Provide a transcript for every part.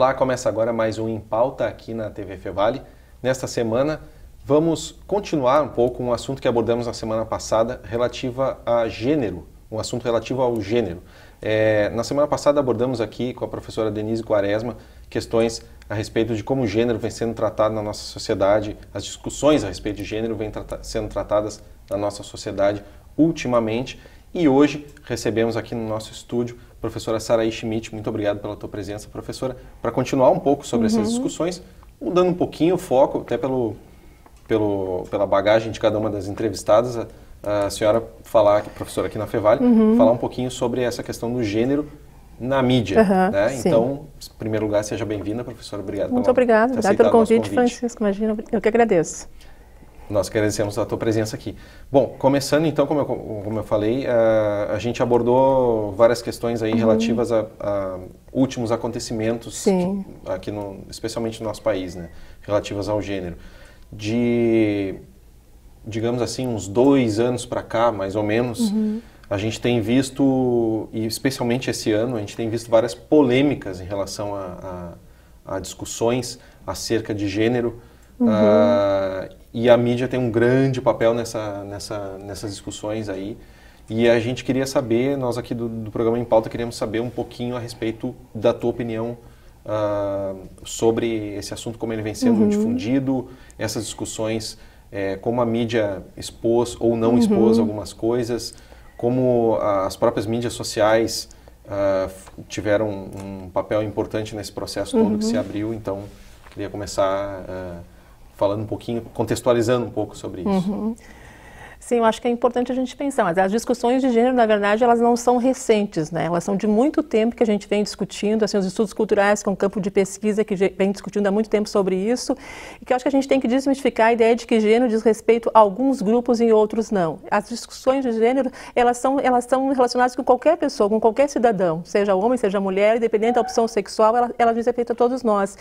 Olá, começa agora mais um Em Pauta aqui na TV Fevale. Nesta semana vamos continuar um pouco um assunto que abordamos na semana passada relativa a gênero, um assunto relativo ao gênero. Na semana passada abordamos aqui com a professora Denise Quaresma questões a respeito de como o gênero vem sendo tratado na nossa sociedade, as discussões a respeito de gênero vêm sendo tratadas na nossa sociedade ultimamente. E hoje recebemos aqui no nosso estúdio a professora Saraí Schmidt. Muito obrigado pela tua presença, professora, para continuar um pouco sobre essas discussões, mudando um pouquinho o foco, até pela bagagem de cada uma das entrevistadas, a senhora falar, professora aqui na Fevale, falar um pouquinho sobre essa questão do gênero na mídia. Né? Então, em primeiro lugar, seja bem-vinda, professora. Obrigado. Muito obrigada pelo convite, Francisco. Imagina, eu que agradeço. Nós que agradecemos a tua presença aqui. Bom, começando então, como eu falei, a gente abordou várias questões aí relativas a últimos acontecimentos, aqui especialmente no nosso país, né, relativas ao gênero. De, digamos assim, uns 2 anos para cá, mais ou menos, a gente tem visto, e especialmente esse ano, a gente tem visto várias polêmicas em relação a discussões acerca de gênero. E a mídia tem um grande papel nessas discussões aí. E a gente queria saber, nós aqui do programa Em Pauta, queríamos saber um pouquinho a respeito da tua opinião sobre esse assunto, como ele vem sendo difundido, essas discussões, como a mídia expôs ou não expôs algumas coisas, como as próprias mídias sociais tiveram um papel importante nesse processo todo que se abriu. Então, queria começar falando um pouquinho, contextualizando um pouco sobre isso. Sim, eu acho que é importante a gente pensar, mas as discussões de gênero, na verdade, elas não são recentes, né? Elas são de muito tempo que a gente vem discutindo, assim, os estudos culturais, que é um campo de pesquisa que vem discutindo há muito tempo sobre isso, e que eu acho que a gente tem que desmistificar a ideia de que gênero diz respeito a alguns grupos e outros não. As discussões de gênero, elas são relacionadas com qualquer pessoa, com qualquer cidadão, seja homem, seja mulher, independente da opção sexual, ela diz respeito a todos nós.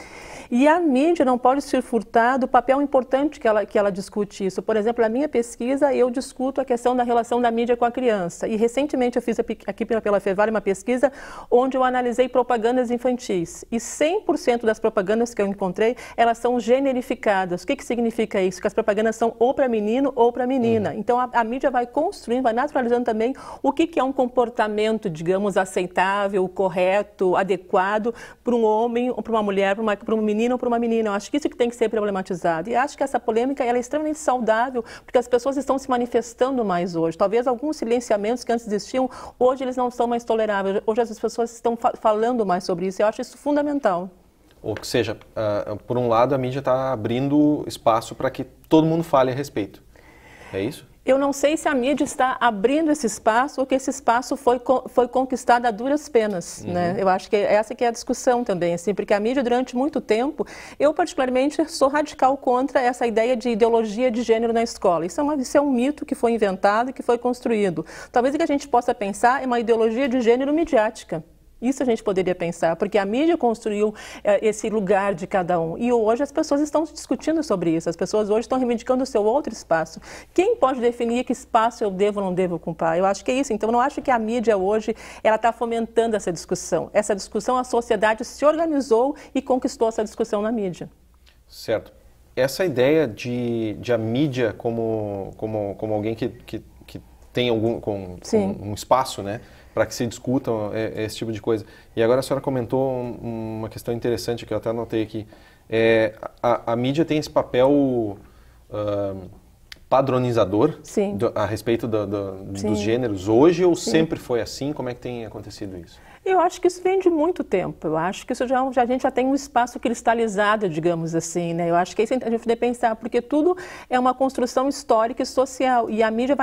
E a mídia não pode se furtar do papel importante que ela discute isso. Por exemplo, na minha pesquisa, eu discuto a questão da relação da mídia com a criança. E recentemente eu fiz aqui pela Fevale uma pesquisa onde eu analisei propagandas infantis. E 100% das propagandas que eu encontrei, elas são generificadas. O que significa isso? Que as propagandas são ou para menino ou para menina. Então a mídia vai construindo, vai naturalizando também o que é um comportamento, digamos, aceitável, correto, adequado para um homem ou para uma mulher, para um menino ou para uma menina. Eu acho que isso que tem que ser problematizado. E acho que essa polêmica ela é extremamente saudável, porque as pessoas estão se manifestando mais hoje. Talvez alguns silenciamentos que antes existiam, hoje eles não são mais toleráveis. Hoje as pessoas estão falando mais sobre isso. Eu acho isso fundamental. Ou seja, por um lado a mídia está abrindo espaço para que todo mundo fale a respeito. É isso? Eu não sei se a mídia está abrindo esse espaço ou que esse espaço foi conquistado a duras penas, né? Eu acho que essa que é a discussão também, assim, porque a mídia durante muito tempo, eu particularmente sou radical contra essa ideia de ideologia de gênero na escola. Isso é um mito que foi inventado e que foi construído. Talvez o que a gente possa pensar é uma ideologia de gênero midiática. Isso a gente poderia pensar, porque a mídia construiu esse lugar de cada um. E hoje as pessoas estão discutindo sobre isso. As pessoas hoje estão reivindicando o seu outro espaço. Quem pode definir que espaço eu devo ou não devo ocupar? Eu acho que é isso. Então, eu não acho que a mídia hoje ela está fomentando essa discussão. Essa discussão, a sociedade se organizou e conquistou essa discussão na mídia. Certo. Essa ideia de a mídia como alguém que tem um espaço, né, para que se discutam esse tipo de coisa. E agora a senhora comentou uma questão interessante que eu até anotei aqui. A mídia tem esse papel padronizador a respeito dos gêneros hoje ou sempre foi assim? Como é que tem acontecido isso? Eu acho que isso vem de muito tempo. Eu acho que isso a gente já tem um espaço cristalizado, digamos assim, né? Eu acho que é isso que a gente deve pensar, porque tudo é uma construção histórica e social. E a mídia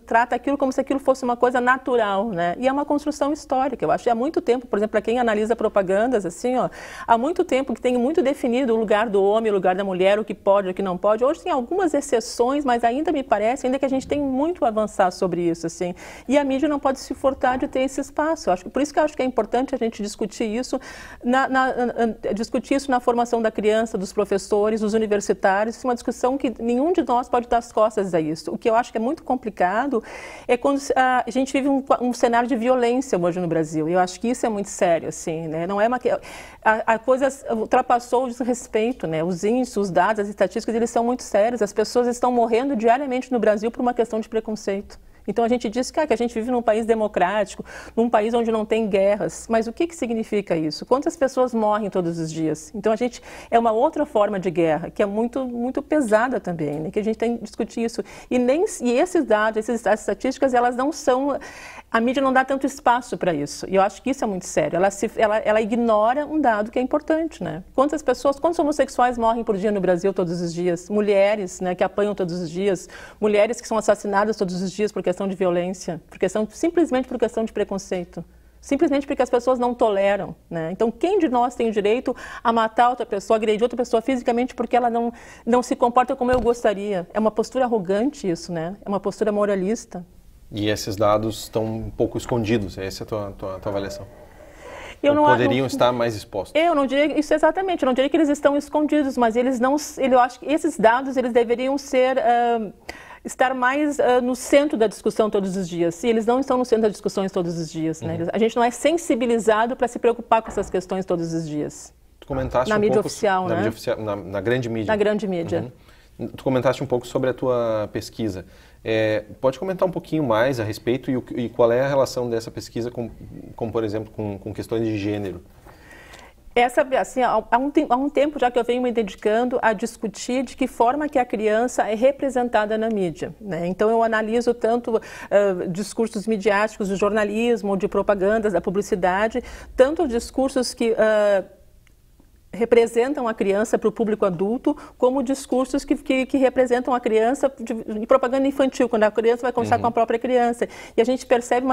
trata aquilo como se aquilo fosse uma coisa natural, né? E é uma construção histórica. Eu acho que há muito tempo, por exemplo, para quem analisa propagandas, assim, há muito tempo que tem muito definido o lugar do homem, o lugar da mulher, o que pode, o que não pode. Hoje tem algumas exceções, mas ainda me parece ainda que a gente tem muito a avançar sobre isso, assim. E a mídia não pode se furtar de ter esse espaço. Por isso que eu acho que é importante a gente discutir isso na formação da criança, dos professores, dos universitários. Isso é uma discussão que nenhum de nós pode dar as costas a isso. O que eu acho que é muito complicado é quando a gente vive um cenário de violência hoje no Brasil. E eu acho que isso é muito sério, assim, né? Não é a coisa ultrapassou o desrespeito, né? Os índices, os dados, as estatísticas, eles são muito sérios. As pessoas estão morrendo diariamente no Brasil por uma questão de preconceito. Então a gente diz que a gente vive num país democrático, num país onde não tem guerras, mas o que significa isso? Quantas pessoas morrem todos os dias? Então é uma outra forma de guerra, que é muito, muito pesada também, né? Que a gente tem que discutir isso. E esses dados, essas estatísticas, elas não são... A mídia não dá tanto espaço para isso, e eu acho que isso é muito sério. Ela ignora um dado que é importante, né? Quantos homossexuais morrem por dia no Brasil todos os dias? Mulheres, né, que apanham todos os dias, mulheres que são assassinadas todos os dias por questão de violência, simplesmente por questão de preconceito. Simplesmente porque as pessoas não toleram, né? Então, quem de nós tem o direito a matar outra pessoa, agredir outra pessoa fisicamente porque ela não se comporta como eu gostaria? É uma postura arrogante isso, né? É uma postura moralista. E esses dados estão um pouco escondidos, essa é a tua avaliação? Poderiam estar mais expostos? Eu não diria isso exatamente, eu não diria que eles estão escondidos, mas eu acho que esses dados eles deveriam estar mais no centro da discussão todos os dias. E eles não estão no centro das discussões todos os dias, né? A gente não é sensibilizado para se preocupar com essas questões todos os dias. Tu comentaste na mídia oficial, né? Na grande mídia. Na grande mídia. Uhum. Tu comentaste um pouco sobre a tua pesquisa. Pode comentar um pouquinho mais a respeito e qual é a relação dessa pesquisa com por exemplo, com questões de gênero? Há um tempo já que eu venho me dedicando a discutir de que forma que a criança é representada na mídia, né? Então eu analiso tanto discursos midiáticos do jornalismo, de propagandas, da publicidade, tanto discursos que representam a criança para o público adulto, como discursos que representam a criança de propaganda infantil, quando a criança vai conversar com a própria criança. E a gente percebe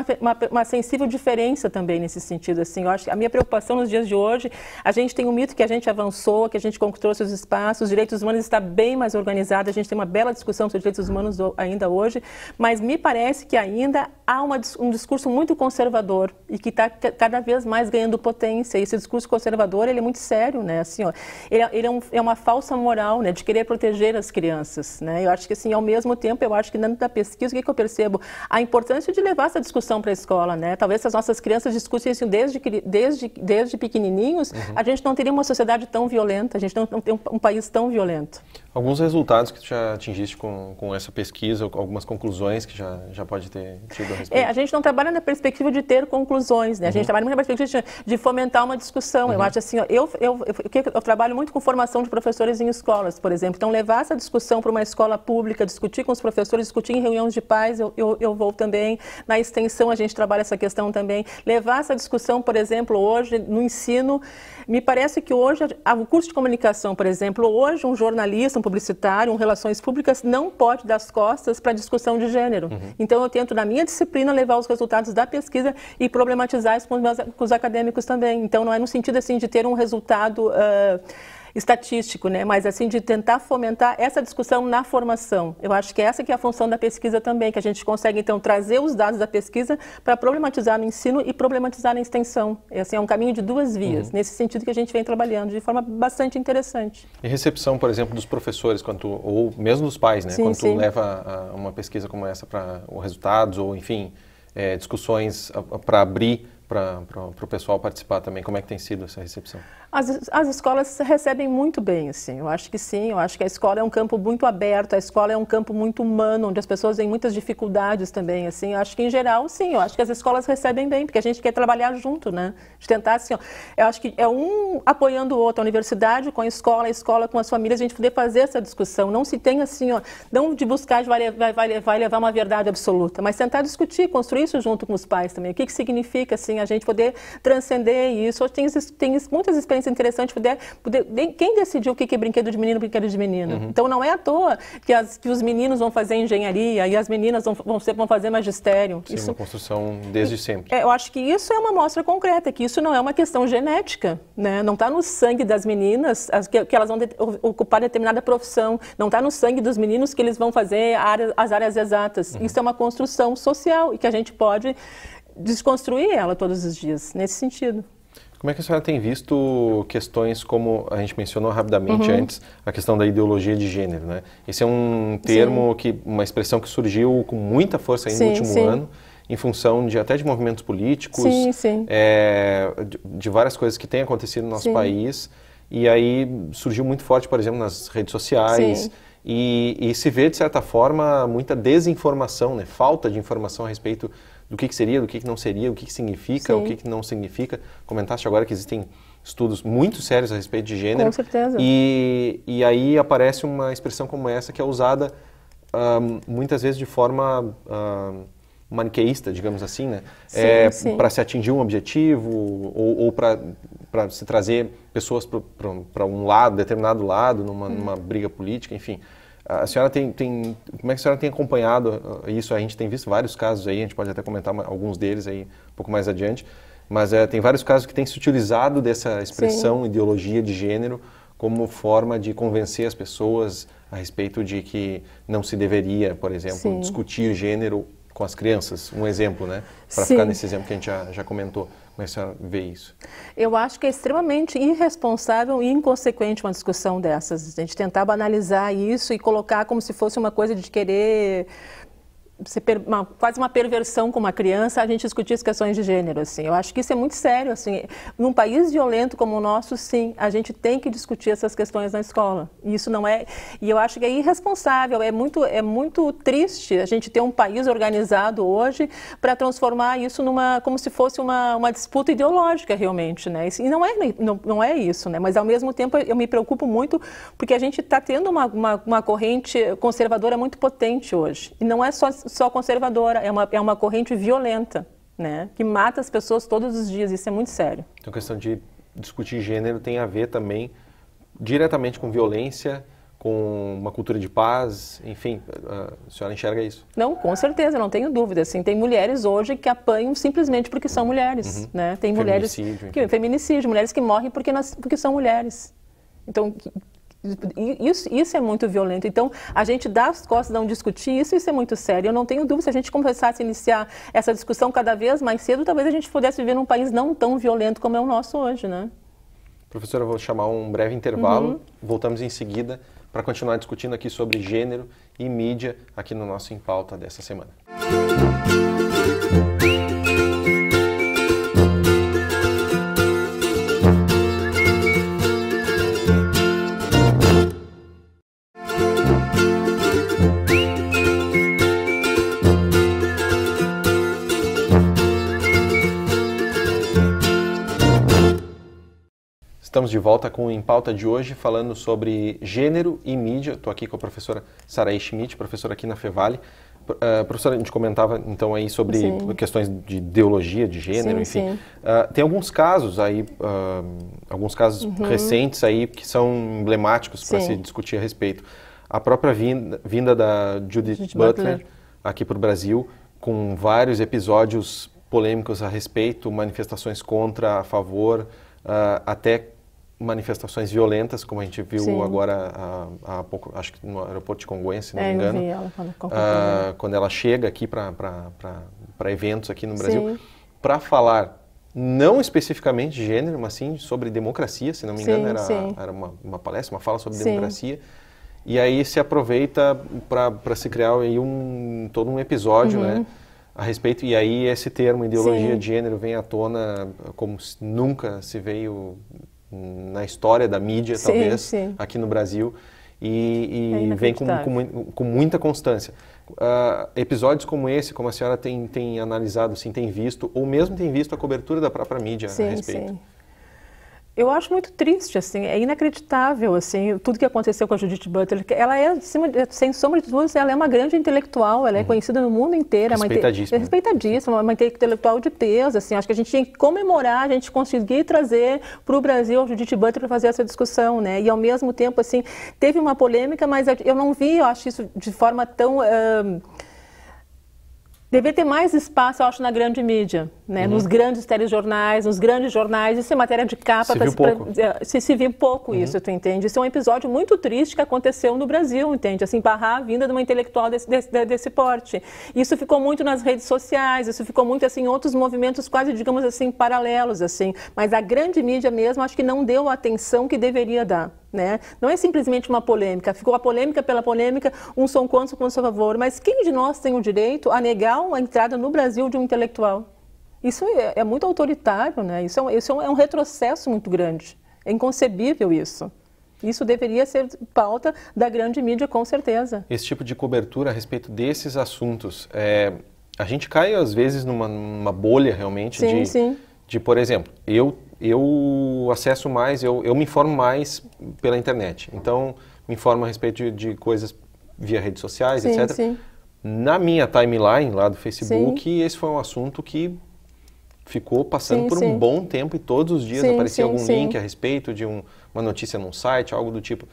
uma sensível diferença também nesse sentido. Assim, eu acho que a minha preocupação nos dias de hoje, a gente tem um mito que a gente avançou, que a gente conquistou seus espaços, os direitos humanos está bem mais organizado, a gente tem uma bela discussão sobre direitos humanos ainda hoje, mas me parece que ainda há um discurso muito conservador e que está cada vez mais ganhando potência. E esse discurso conservador, ele é muito sério, né? Assim, ele é uma falsa moral, né, de querer proteger as crianças, né? Eu acho que assim, ao mesmo tempo, eu acho que dentro da pesquisa, o que eu percebo? A importância de levar essa discussão para a escola, né? Talvez se as nossas crianças discussem isso desde pequenininhos, a gente não teria uma sociedade tão violenta, a gente não tem um país tão violento. Alguns resultados que tu já atingiste com essa pesquisa, algumas conclusões que já pode ter tido a respeito? A gente não trabalha na perspectiva de ter conclusões, né? A gente trabalha muito na perspectiva de fomentar uma discussão. Eu acho assim, eu trabalho muito com formação de professores em escolas, por exemplo. Então, levar essa discussão para uma escola pública, discutir com os professores, discutir em reuniões de pais, eu vou também. Na extensão, a gente trabalha essa questão também. Levar essa discussão, por exemplo, hoje, no ensino, me parece que hoje, o curso de comunicação, por exemplo, hoje um jornalista, um publicitário, relações públicas, não pode dar as costas para a discussão de gênero. Então, eu tento, na minha disciplina, levar os resultados da pesquisa e problematizar isso com os acadêmicos também. Então, não é no sentido, assim, de ter um resultado estatístico, né? Mas assim de tentar fomentar essa discussão na formação. Eu acho que essa que é a função da pesquisa também, que a gente consegue então trazer os dados da pesquisa para problematizar no ensino e problematizar na extensão. Assim, é um caminho de duas vias, nesse sentido que a gente vem trabalhando de forma bastante interessante. E recepção, por exemplo, dos professores, ou mesmo dos pais, né? Quando tu leva uma pesquisa como essa para os resultados, ou enfim, discussões para abrir para o pessoal participar também. Como é que tem sido essa recepção? As escolas recebem muito bem, assim. Eu acho que sim, eu acho que a escola é um campo muito aberto, a escola é um campo muito humano, onde as pessoas têm muitas dificuldades também, assim. Eu acho que, em geral, sim, eu acho que as escolas recebem bem, porque a gente quer trabalhar junto, né? De tentar, assim, eu acho que é um apoiando o outro, a universidade com a escola com as famílias, a gente poder fazer essa discussão. Não se tem, assim, não de buscar, vai levar uma verdade absoluta, mas tentar discutir, construir isso junto com os pais também. O que significa, assim, a gente poder transcender isso. Tem muitas experiências interessante quem decidiu o que é brinquedo de menino e brinquedo de menina? Então não é à toa que os meninos vão fazer engenharia e as meninas vão fazer magistério. Sim, uma construção desde sempre. Eu acho que isso é uma amostra concreta, que isso não é uma questão genética, né? Não está no sangue das meninas que elas vão ocupar determinada profissão, não está no sangue dos meninos que eles vão fazer as áreas exatas. Isso é uma construção social e que a gente pode desconstruir ela todos os dias, nesse sentido. Como é que a senhora tem visto questões como a gente mencionou rapidamente antes, a questão da ideologia de gênero, né? Esse é um termo, uma expressão que surgiu com muita força aí no último ano, em função até de movimentos políticos, de várias coisas que têm acontecido no nosso país, e aí surgiu muito forte, por exemplo, nas redes sociais, e se vê, de certa forma, muita desinformação, né? Falta de informação a respeito do que seria, do que não seria, o que significa, o que não significa. Comentaste agora que existem estudos muito sérios a respeito de gênero. Com certeza. E aí aparece uma expressão como essa que é usada muitas vezes de forma maniqueísta, digamos assim, né? Para se atingir um objetivo ou para se trazer pessoas para um lado, determinado lado, numa briga política, enfim. A senhora como é que a senhora tem acompanhado isso? A gente tem visto vários casos aí, a gente pode até comentar alguns deles aí um pouco mais adiante, mas tem vários casos que têm se utilizado dessa expressão, ideologia de gênero, como forma de convencer as pessoas a respeito de que não se deveria, por exemplo, discutir gênero com as crianças. Um exemplo, né? Para ficar nesse exemplo que a gente já comentou. Como é que a senhora vê isso? Eu acho que é extremamente irresponsável e inconsequente uma discussão dessas. A gente tentar banalizar isso e colocar como se fosse uma coisa de querer... quase uma perversão com uma criança, a gente discutir as questões de gênero, assim. Eu acho que isso é muito sério, assim. Num país violento como o nosso, sim, a gente tem que discutir essas questões na escola. E isso não é... E eu acho que é irresponsável, é muito triste a gente ter um país organizado hoje para transformar isso como se fosse uma disputa ideológica, realmente, né? E não é isso, né? Mas, ao mesmo tempo, eu me preocupo muito porque a gente está tendo uma corrente conservadora muito potente hoje. E não é só conservadora, é uma corrente violenta, né, que mata as pessoas todos os dias, isso é muito sério. Então a questão de discutir gênero tem a ver também diretamente com violência, com uma cultura de paz, enfim, a senhora enxerga isso? Não, com certeza, não tenho dúvida, assim, tem mulheres hoje que apanham simplesmente porque são mulheres, né, tem mulheres... Feminicídio, mulheres que morrem porque são mulheres. Então... Isso é muito violento. Então, a gente dá as costas, não discutir isso é muito sério. Eu não tenho dúvida, se a gente começasse a iniciar essa discussão cada vez mais cedo, talvez a gente pudesse viver num país não tão violento como é o nosso hoje, né? Professora, eu vou chamar um breve intervalo. Voltamos em seguida para continuar discutindo aqui sobre gênero e mídia aqui no nosso Em Pauta dessa semana. Estamos de volta com o Em Pauta de hoje, falando sobre gênero e mídia. Estou aqui com a professora Saraí Schmidt, professora aqui na Fevale. Professora, a gente comentava então aí sobre questões de ideologia de gênero, enfim. Tem alguns casos aí, recentes aí que são emblemáticos para se discutir a respeito. A própria vinda da Judith Butler aqui para o Brasil, com vários episódios polêmicos a respeito, manifestações contra, a favor, até manifestações violentas, como a gente viu agora há pouco, acho que no aeroporto de Congonhas, se não me engano, quando ela chega aqui para eventos aqui no Brasil, para falar não especificamente de gênero, mas sim sobre democracia, se não me engano, era uma palestra, uma fala sobre democracia, e aí se aproveita para se criar aí todo um episódio, né, a respeito, e aí esse termo ideologia de gênero vem à tona como nunca se veio na história da mídia, talvez, aqui no Brasil, e vem com muita constância. Episódios como esse, como a senhora tem analisado, assim, tem visto, ou mesmo tem visto a cobertura da própria mídia a respeito? Eu acho muito triste, assim, é inacreditável, assim, tudo que aconteceu com a Judith Butler. Ela é, sem sombra de dúvidas, ela é uma grande intelectual, ela é conhecida no mundo inteiro. Respeitadíssima. É respeitadíssima, uma intelectual de peso, assim, acho que a gente tinha que comemorar, a gente conseguir trazer para o Brasil a Judith Butler para fazer essa discussão, né? E ao mesmo tempo, assim, teve uma polêmica, mas eu não vi, eu acho isso de forma tão... Deveria ter mais espaço, eu acho, na grande mídia, né? Nos grandes telejornais, nos grandes jornais, isso é matéria de capa. Se viu pouco isso, tu entende? Isso é um episódio muito triste que aconteceu no Brasil, entende? Assim, barrar a vinda de uma intelectual desse porte. Isso ficou muito nas redes sociais, isso ficou muito, assim, em outros movimentos quase, digamos assim, paralelos, assim. Mas a grande mídia mesmo, acho que não deu a atenção que deveria dar. Né? Não é simplesmente uma polêmica, ficou a polêmica pela polêmica, uns são contra, outros são a favor, mas quem de nós tem o direito a negar a entrada no Brasil de um intelectual? Isso é muito autoritário, né? Isso é um retrocesso muito grande, é inconcebível isso. Isso deveria ser pauta da grande mídia, com certeza. Esse tipo de cobertura a respeito desses assuntos, a gente cai às vezes numa bolha realmente de, por exemplo, eu acesso mais, eu me informo mais pela internet. Então, me informo a respeito de coisas via redes sociais, etc. Sim. Na minha timeline lá do Facebook, esse foi um assunto que ficou passando por um bom tempo e todos os dias aparecia algum link a respeito de uma notícia num site, algo do tipo.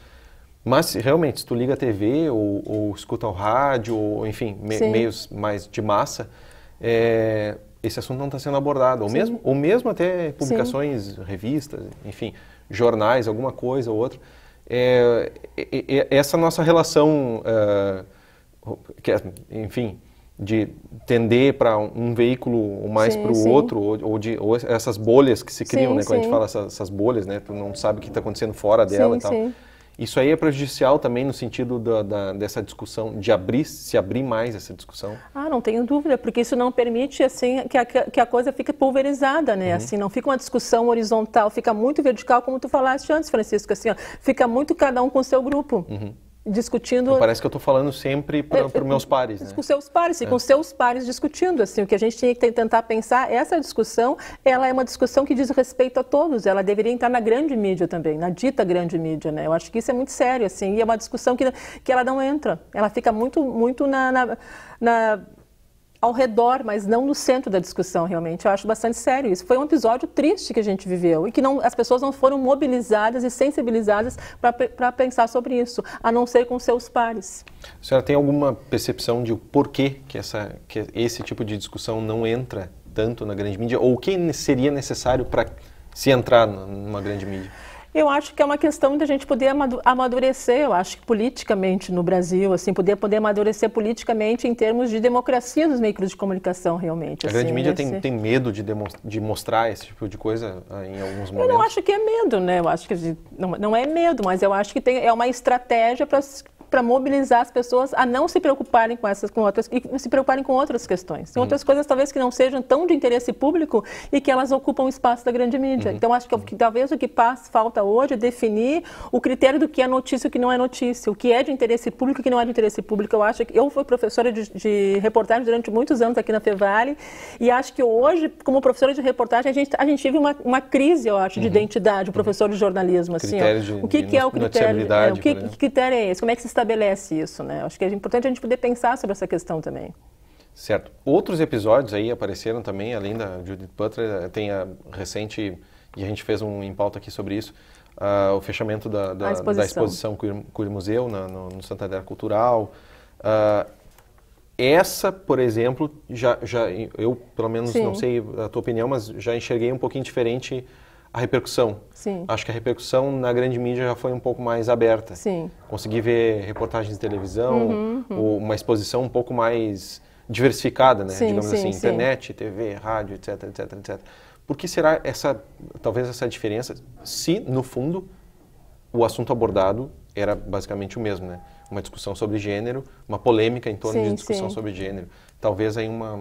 Mas, realmente, se tu liga a TV ou escuta o rádio, ou, enfim, meios mais de massa, esse assunto não está sendo abordado, ou mesmo até publicações, revistas, enfim, jornais, alguma coisa ou outra. Essa nossa relação, enfim, de tender para um veículo mais para o outro, ou essas bolhas que se criam, né? Quando a gente fala essas bolhas, né? Tu não sabe o que está acontecendo fora dela e tal. Isso aí é prejudicial também no sentido dessa discussão, de se abrir mais essa discussão? Ah, não tenho dúvida, porque isso não permite assim, que a coisa fique pulverizada, né? Assim, não fica uma discussão horizontal, fica muito vertical, como tu falaste antes, Francisco, assim, ó, fica muito cada um com o seu grupo. Discutindo... Então, parece que eu estou falando sempre para os meus pares, né? Com seus pares, com seus pares discutindo, assim, o que a gente tinha que tentar pensar, essa discussão, ela é uma discussão que diz respeito a todos, ela deveria entrar na grande mídia também, na dita grande mídia, né? Eu acho que isso é muito sério, assim, e é uma discussão que ela não entra, ela fica muito ao redor, mas não no centro da discussão, realmente. Eu acho bastante sério isso. Foi um episódio triste que a gente viveu e que as pessoas não foram mobilizadas e sensibilizadas para pensar sobre isso, a não ser com seus pares. A senhora tem alguma percepção de porquê que esse tipo de discussão não entra tanto na grande mídia? Ou o que seria necessário para se entrar numa grande mídia? Eu acho que é uma questão da gente poder amadurecer, eu acho que politicamente no Brasil, assim, poder amadurecer politicamente em termos de democracia dos veículos de comunicação, realmente. A grande mídia tem medo de mostrar esse tipo de coisa em alguns momentos? Eu não acho que é medo, né? Eu acho que não é medo, mas eu acho que é uma estratégia para mobilizar as pessoas a não se preocuparem com outras e se preocuparem com outras questões. Tem outras coisas talvez que não sejam tão de interesse público e que elas ocupam o espaço da grande mídia. Então acho que talvez o que falta hoje é definir o critério do que é notícia e o que não é notícia, o que é de interesse público e o que não é de interesse público. Eu acho que eu fui professora de reportagem durante muitos anos aqui na Fevale e acho que hoje, como professora de reportagem, a gente vive uma crise, eu acho, de identidade, o professor de jornalismo. Assim, o que é o critério? Que critério é esse? Como é que se estabelece isso, né? Acho que é importante a gente poder pensar sobre essa questão também. Certo. Outros episódios aí apareceram também, além da Judith Butler, tem a recente, e a gente fez em pauta aqui sobre isso, o fechamento da exposição Queer Museu no Santander Cultural. Essa, por exemplo, eu pelo menos não sei a tua opinião, mas já enxerguei um pouquinho diferente a repercussão. Sim. Acho que a repercussão na grande mídia já foi um pouco mais aberta. Sim. Consegui ver reportagens de televisão, uma exposição um pouco mais diversificada, né? Digamos assim, internet, TV, rádio, etc, etc, etc. Por que será talvez essa diferença, se no fundo o assunto abordado era basicamente o mesmo, né? uma discussão sobre gênero, uma polêmica em torno de Sim, discussão sim. sobre gênero. Talvez aí uma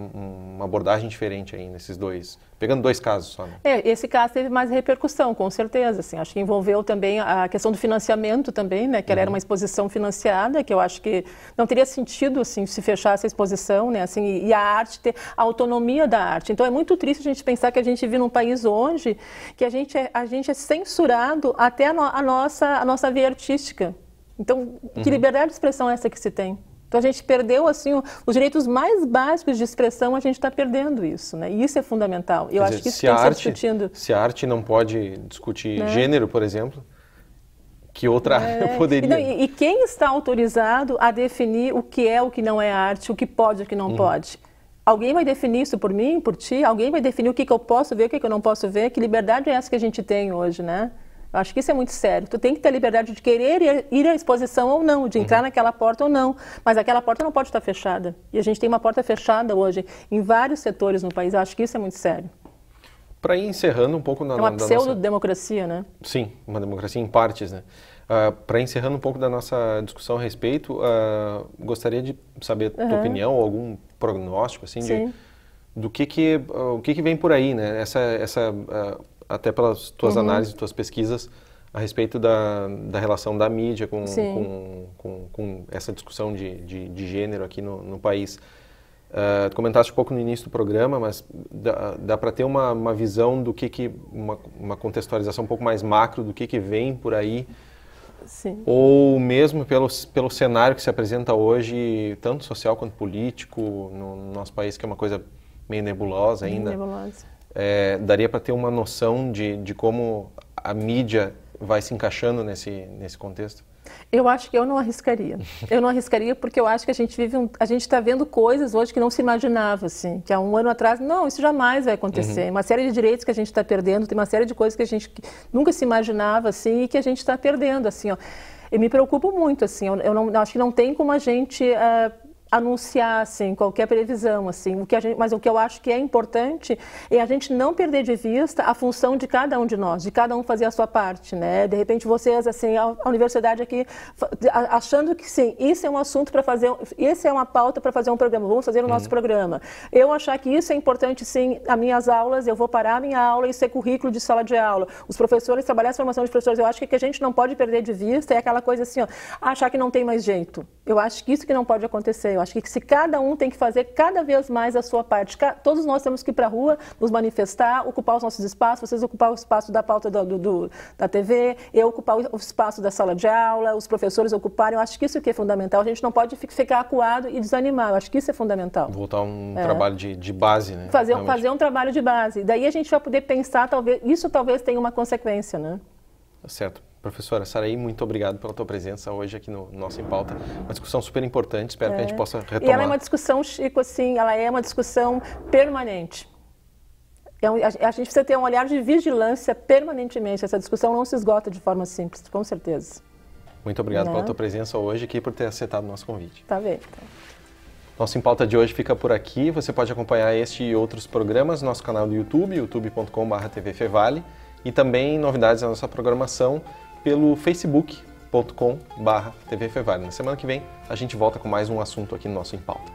abordagem diferente aí nesses dois, pegando dois casos só, né? Esse caso teve mais repercussão, com certeza, assim, acho que envolveu também a questão do financiamento também, né, que ela era uma exposição financiada, que eu acho que não teria sentido, assim, se fechar essa exposição, né, assim, e a arte ter a autonomia da arte. Então é muito triste a gente pensar que a gente vive num país hoje que a gente é censurado até a nossa via artística. Então, que liberdade de expressão é essa que se tem? Então a gente perdeu assim os direitos mais básicos de expressão, a gente está perdendo isso, né? E isso é fundamental. Eu acho que isso tem que ser discutido. Se a arte não pode discutir gênero, por exemplo, que outra área poderia? E quem está autorizado a definir o que é, o que não é arte, o que pode e o que não pode? Alguém vai definir isso por mim, por ti? Alguém vai definir o que eu posso ver, o que eu não posso ver? Que liberdade é essa que a gente tem hoje, né? Eu acho que isso é muito sério. Tu tem que ter a liberdade de querer ir à exposição ou não, de entrar naquela porta ou não. Mas aquela porta não pode estar fechada. E a gente tem uma porta fechada hoje em vários setores no país. Eu acho que isso é muito sério. Para ir encerrando um pouco É uma pseudo-democracia, né? Sim, uma democracia em partes, né? Para encerrando um pouco da nossa discussão a respeito, gostaria de saber a tua opinião ou algum prognóstico, assim, do o que vem por aí, né? Até pelas tuas análises, tuas pesquisas a respeito da relação da mídia com essa discussão de gênero aqui no país. Tu comentaste um pouco no início do programa, mas dá para ter uma visão do uma contextualização um pouco mais macro do que vem por aí? Sim. Ou mesmo pelo cenário que se apresenta hoje, tanto social quanto político, no nosso país, que é uma coisa meio nebulosa ainda. Nebulosa. Daria para ter uma noção de como a mídia vai se encaixando nesse contexto? Eu acho que eu não arriscaria. Eu não arriscaria porque eu acho que a gente está vendo coisas hoje que não se imaginava, assim, que há um ano atrás, não, isso jamais vai acontecer. Uma série de direitos que a gente está perdendo, tem uma série de coisas que a gente nunca se imaginava, assim, e que a gente está perdendo, assim, ó. Eu me preocupo muito, assim, eu acho que não tem como a gente anunciar, assim, qualquer previsão, assim, mas o que eu acho que é importante é a gente não perder de vista a função de cada um de nós, de cada um fazer a sua parte, né? De repente vocês, assim, a universidade aqui, achando que sim, isso é um assunto para fazer, isso é uma pauta para fazer um programa, vamos fazer o nosso programa. Eu achar que isso é importante, sim, as minhas aulas, eu vou parar a minha aula, isso é currículo de sala de aula. Os professores, trabalhar a formação de professores, eu acho que o que a gente não pode perder de vista é aquela coisa assim, ó, achar que não tem mais jeito. Eu acho que isso que não pode acontecer. Eu acho que se cada um tem que fazer cada vez mais a sua parte, todos nós temos que ir para a rua, nos manifestar, ocupar os nossos espaços, vocês ocupar o espaço da pauta da TV, eu ocupar o espaço da sala de aula, os professores ocuparem. Eu acho que isso que é fundamental. A gente não pode ficar acuado e desanimar. Eu acho que isso é fundamental. Voltar a um trabalho de base, né? Fazer um trabalho de base. Daí a gente vai poder pensar, isso talvez tenha uma consequência, né? Certo. Professora Saraí, muito obrigado pela tua presença hoje aqui no Nosso em Pauta. Uma discussão super importante, espero que a gente possa retomar. E ela é uma discussão, Chico, assim, ela é uma discussão permanente. A gente precisa ter um olhar de vigilância permanentemente. Essa discussão não se esgota de forma simples, com certeza. Muito obrigado pela tua presença hoje aqui e por ter aceitado o nosso convite. Tá bem. Então. Nosso Em Pauta de hoje fica por aqui. Você pode acompanhar este e outros programas no nosso canal do YouTube, youtube.com/tvfevale, e também novidades da nossa programação pelo facebook.com/tvfevale. Na semana que vem a gente volta com mais um assunto aqui no Nosso Em Pauta.